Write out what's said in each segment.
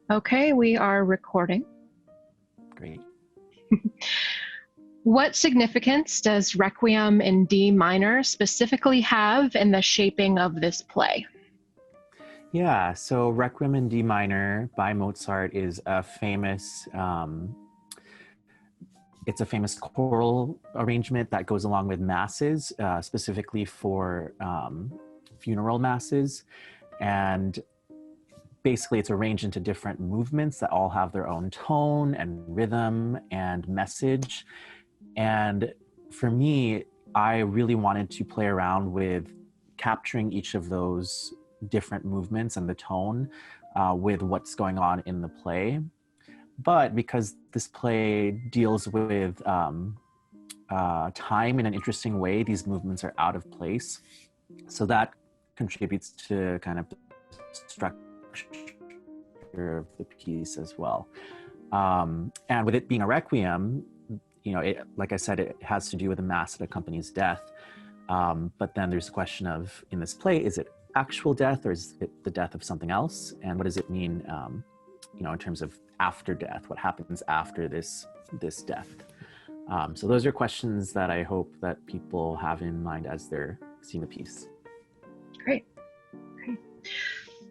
Okay, we are recording. Great. What significance does Requiem in D minor specifically have in the shaping of this play? Yeah, so Requiem in D minor by Mozart is a famous, it's a famous choral arrangement that goes along with masses, specifically for funeral masses. And basically it's arranged into different movements that all have their own tone and rhythm and message. And for me, I really wanted to play around with capturing each of those different movements and the tone with what's going on in the play. But because this play deals with time in an interesting way, these movements are out of place. So that contributes to kind of the structure of the piece as well. And with it being a requiem, you know, like I said, it has to do with the mass that accompanies death. But then there's the question of, in this play, is it actual death or is it the death of something else? And what does it mean, you know, in terms of after death? What happens after this death? So those are questions that I hope that people have in mind as they're seeing the piece. Great.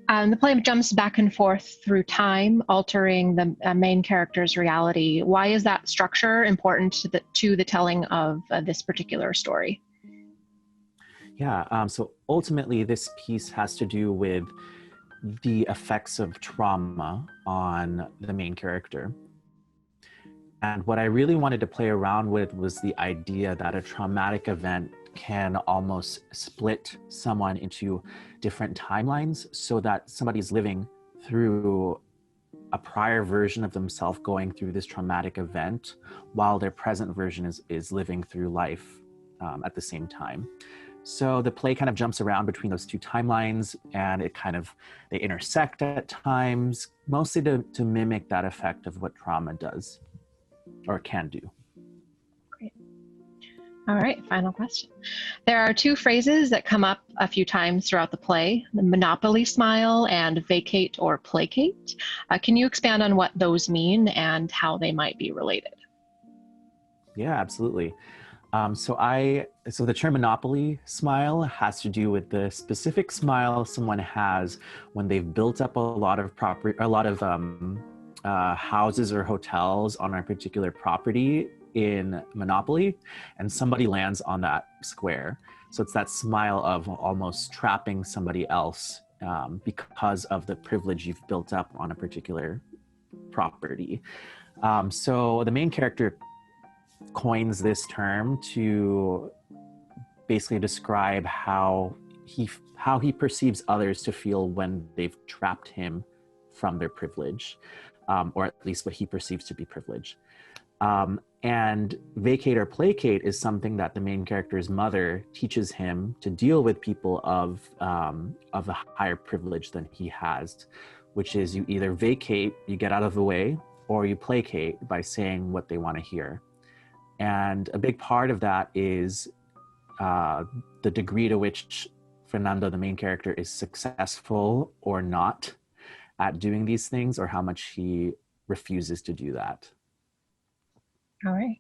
The play jumps back and forth through time, altering the main character's reality. Why is that structure important to the telling of this particular story? Yeah, so ultimately this piece has to do with the effects of trauma on the main character. And what I really wanted to play around with was the idea that a traumatic event can almost split someone into different timelines so that somebody's living through a prior version of themselves going through this traumatic event while their present version is living through life at the same time. So the play kind of jumps around between those two timelines and they intersect at times, mostly to mimic that effect of what trauma does or can do. Great. All right, final question. There are two phrases that come up a few times throughout the play, the monopoly smile and vacate or placate. Can you expand on what those mean and how they might be related? Yeah, absolutely. So the term monopoly smile has to do with the specific smile someone has when they've built up a lot of houses or hotels on a particular property in Monopoly, and somebody lands on that square. So it's that smile of almost trapping somebody else because of the privilege you've built up on a particular property. So the main character coins this term to basically describe how he perceives others to feel when they've trapped him from their privilege, or at least what he perceives to be privilege. And vacate or placate is something that the main character's mother teaches him to deal with people of a higher privilege than he has, which is you either vacate, you get out of the way, or you placate by saying what they want to hear. And a big part of that is the degree to which Fernando, the main character, is successful or not at doing these things, or how much he refuses to do that. All right.